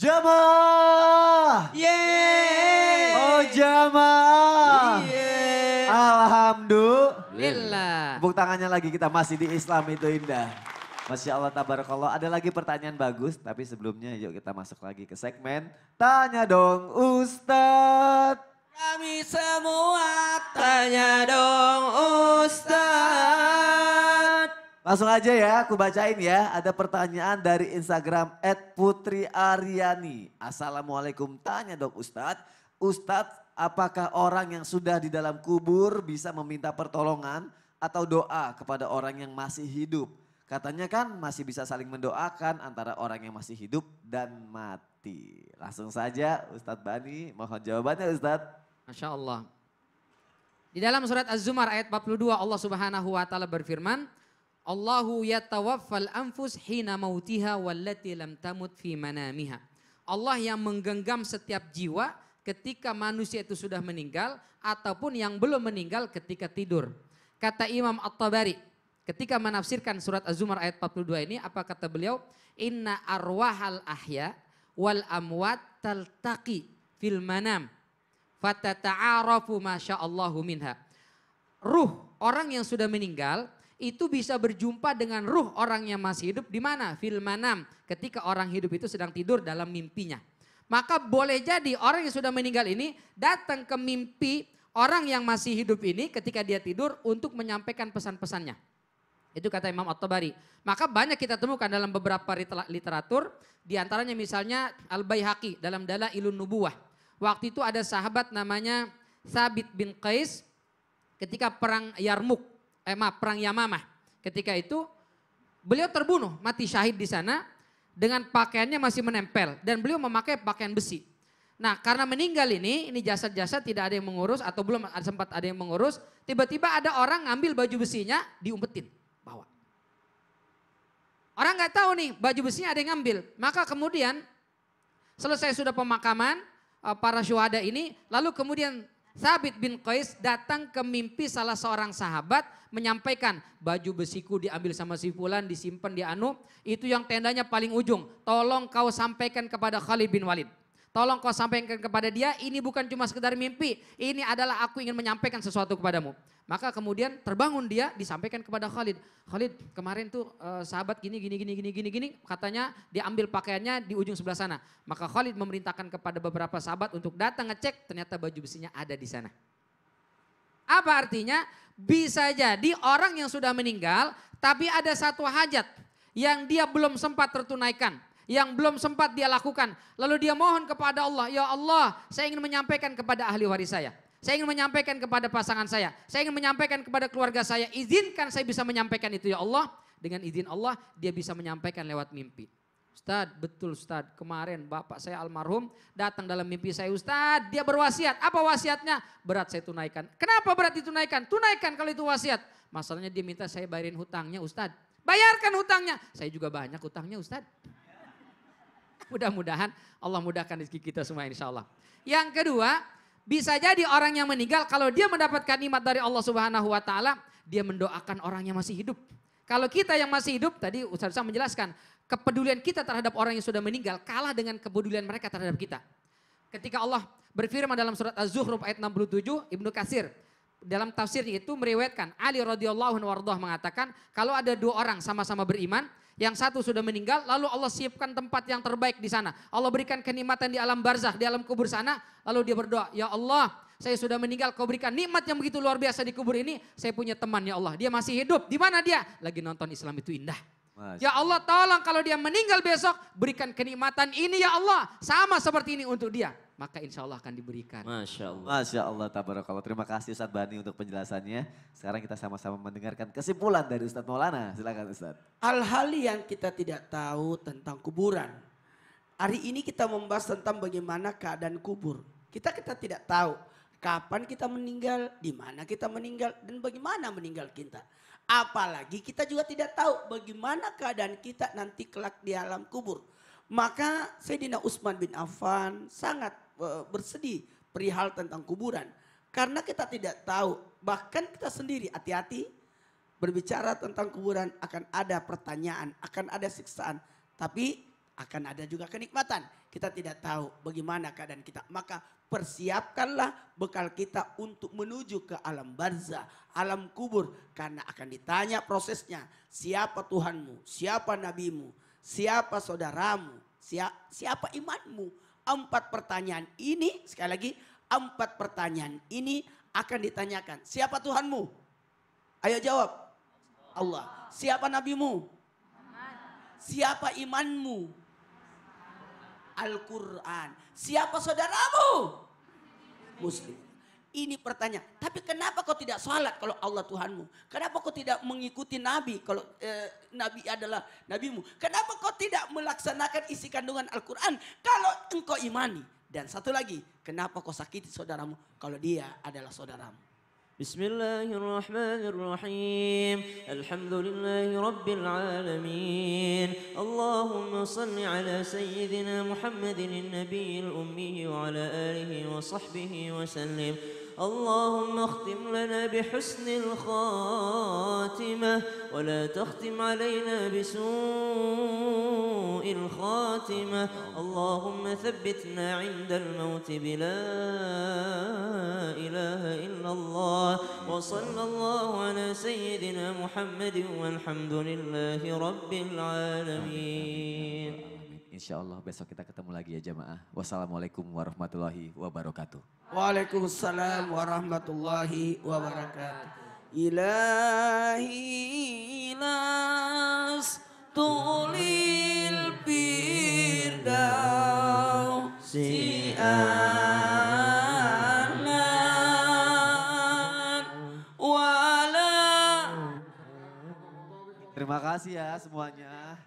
Jamaah. Yeay. Oh jamaah. Yeay. Alhamdulillah. Tepuk tangannya lagi, kita masih di Islam itu indah. Masya Allah, tabarakallah. Ada lagi pertanyaan bagus, tapi sebelumnya yuk kita masuk lagi ke segmen Tanya Dong Ustadz. Kami semua tanya dong Ustaz. Langsung aja ya, aku bacain ya. Ada pertanyaan dari Instagram @putriaryani. Assalamualaikum, tanya dong Ustadz. Ustadz, apakah orang yang sudah di dalam kubur bisa meminta pertolongan atau doa kepada orang yang masih hidup? Katanya kan masih bisa saling mendoakan antara orang yang masih hidup dan mati. Langsung saja Ustadz Bani, mohon jawabannya Ustadz. Masya Allah. Di dalam surat Az-Zumar ayat 42 Allah Subhanahu wa taala berfirman, Allahu yatawaffal anfus hina mautiha wallati lam tamut fi manamiha. Allah yang menggenggam setiap jiwa ketika manusia itu sudah meninggal ataupun yang belum meninggal ketika tidur. Kata Imam At-Tabari ketika menafsirkan surat Az-Zumar ayat 42 ini, apa kata beliau? Inna arwahal ahya wal amwat taltaqi fil manam fatata'arafu masyaallahu minha. Ruh orang yang sudah meninggal itu bisa berjumpa dengan ruh orang yang masih hidup di mana? Fil manam, ketika orang hidup itu sedang tidur dalam mimpinya. Maka boleh jadi orang yang sudah meninggal ini datang ke mimpi orang yang masih hidup ini ketika dia tidur untuk menyampaikan pesan-pesannya. Itu kata Imam At-Tabari. Maka banyak kita temukan dalam beberapa literatur, di antaranya misalnya Al-Baihaqi dalam Dalailun Nubuwah. Waktu itu ada sahabat namanya Thabit bin Qais ketika perang Yarmuk, perang Yamamah. Ketika itu beliau terbunuh, mati syahid di sana dengan pakaiannya masih menempel dan beliau memakai pakaian besi. Nah, karena meninggal ini jasad-jasad tidak ada yang mengurus atau belum sempat ada yang mengurus, tiba-tiba ada orang ngambil baju besinya diumpetin, bawa. Orang nggak tahu nih baju besinya ada yang ngambil. Maka kemudian selesai sudah pemakaman para syuhada ini, lalu kemudian Thabit bin Qais datang ke mimpi salah seorang sahabat menyampaikan, baju besiku diambil sama si fulan, disimpan di itu yang tendanya paling ujung, tolong kau sampaikan kepada Khalid bin Walid. Tolong kau sampaikan kepada dia, ini bukan cuma sekedar mimpi, ini adalah aku ingin menyampaikan sesuatu kepadamu. Maka kemudian terbangun dia, disampaikan kepada Khalid. Khalid, kemarin tuh sahabat gini, katanya diambil pakaiannya di ujung sebelah sana. Maka Khalid memerintahkan kepada beberapa sahabat untuk datang ngecek, ternyata baju besinya ada di sana. Apa artinya? Bisa jadi orang yang sudah meninggal, tapi ada satu hajat yang dia belum sempat tertunaikan, yang belum sempat dia lakukan. Lalu dia mohon kepada Allah, ya Allah, saya ingin menyampaikan kepada ahli waris saya. Saya ingin menyampaikan kepada pasangan saya ingin menyampaikan kepada keluarga saya, izinkan saya bisa menyampaikan itu ya Allah. Dengan izin Allah dia bisa menyampaikan lewat mimpi. Ustadz, betul Ustadz, kemarin bapak saya almarhum datang dalam mimpi saya Ustadz, dia berwasiat. Apa wasiatnya? Berat saya tunaikan. Kenapa berat ditunaikan? Tunaikan kalau itu wasiat. Masalahnya dia minta saya bayarin hutangnya Ustadz. Bayarkan hutangnya. Saya juga banyak hutangnya Ustadz. Mudah-mudahan Allah mudahkan rezeki kita semua insya Allah. Yang kedua, bisa jadi orang yang meninggal kalau dia mendapatkan nikmat dari Allah Subhanahu wa taala, dia mendoakan orang yang masih hidup. Kalau kita yang masih hidup, tadi Ustaz menjelaskan, kepedulian kita terhadap orang yang sudah meninggal kalah dengan kepedulian mereka terhadap kita. Ketika Allah berfirman dalam surat Az-Zukhruf ayat 67, Ibnu Katsir dalam tafsirnya itu meriwayatkan Ali radhiyallahu anhu mengatakan kalau ada dua orang sama-sama beriman, yang satu sudah meninggal, lalu Allah siapkan tempat yang terbaik di sana. Allah berikan kenikmatan di alam barzakh, di alam kubur sana. Lalu dia berdoa, ya Allah, saya sudah meninggal, kau berikan nikmat yang begitu luar biasa di kubur ini. Saya punya teman ya Allah, dia masih hidup. Di mana dia? Lagi nonton Islam itu indah. Ya Allah, tolong kalau dia meninggal besok, berikan kenikmatan ini ya Allah. Sama seperti ini untuk dia. Maka insya Allah akan diberikan. Masya Allah. Masya Allah, tabarakallah. Terima kasih Ustadz Bani untuk penjelasannya. Sekarang kita sama-sama mendengarkan kesimpulan dari Ustadz Maulana. Silakan Ustadz. Hal-hal yang kita tidak tahu tentang kuburan. Hari ini kita membahas tentang bagaimana keadaan kubur. Kita tidak tahu kapan kita meninggal, di mana kita meninggal, dan bagaimana meninggal kita. Apalagi kita juga tidak tahu bagaimana keadaan kita nanti kelak di alam kubur. Maka Sayyidina Utsman bin Affan sangat bersedih perihal tentang kuburan. Karena kita tidak tahu, bahkan kita sendiri hati-hati berbicara tentang kuburan, akan ada pertanyaan, akan ada siksaan. Tapi akan ada juga kenikmatan. Kita tidak tahu bagaimana keadaan kita. Maka persiapkanlah bekal kita untuk menuju ke alam barzah, alam kubur. Karena akan ditanya prosesnya. Siapa Tuhanmu, siapa nabimu, siapa saudaramu, siapa imanmu. 4 pertanyaan ini, sekali lagi 4 pertanyaan ini akan ditanyakan. Siapa Tuhanmu? Ayo jawab. Allah. Siapa nabimu? Siapa imanmu? Al-Quran. Siapa saudaramu? Muslim. Ini pertanyaan. Tapi kenapa kau tidak sholat kalau Allah Tuhanmu? Kenapa kau tidak mengikuti Nabi kalau Nabi adalah nabimu? Kenapa kau tidak melaksanakan isi kandungan Al-Quran kalau engkau imani? Dan satu lagi, kenapa kau sakiti saudaramu kalau dia adalah saudaramu? بسم الله الرحمن الرحيم الحمد لله رب العالمين اللهم صل على سيدنا محمد النبي الأمي وعلى آله وصحبه وسلم اللهم اختم لنا بحسن الخاتمة ولا تختم علينا بسوء الخاتمة اللهم ثبتنا عند الموت بلا إله إلا الله وصلى الله على سيدنا محمد والحمد لله رب العالمين. Insya Allah besok kita ketemu lagi ya jamaah. Wassalamualaikum warahmatullahi wabarakatuh. Waalaikumsalam warahmatullahi wabarakatuh. Ilahi las tulil firdaus si alan wala. Terima kasih ya semuanya.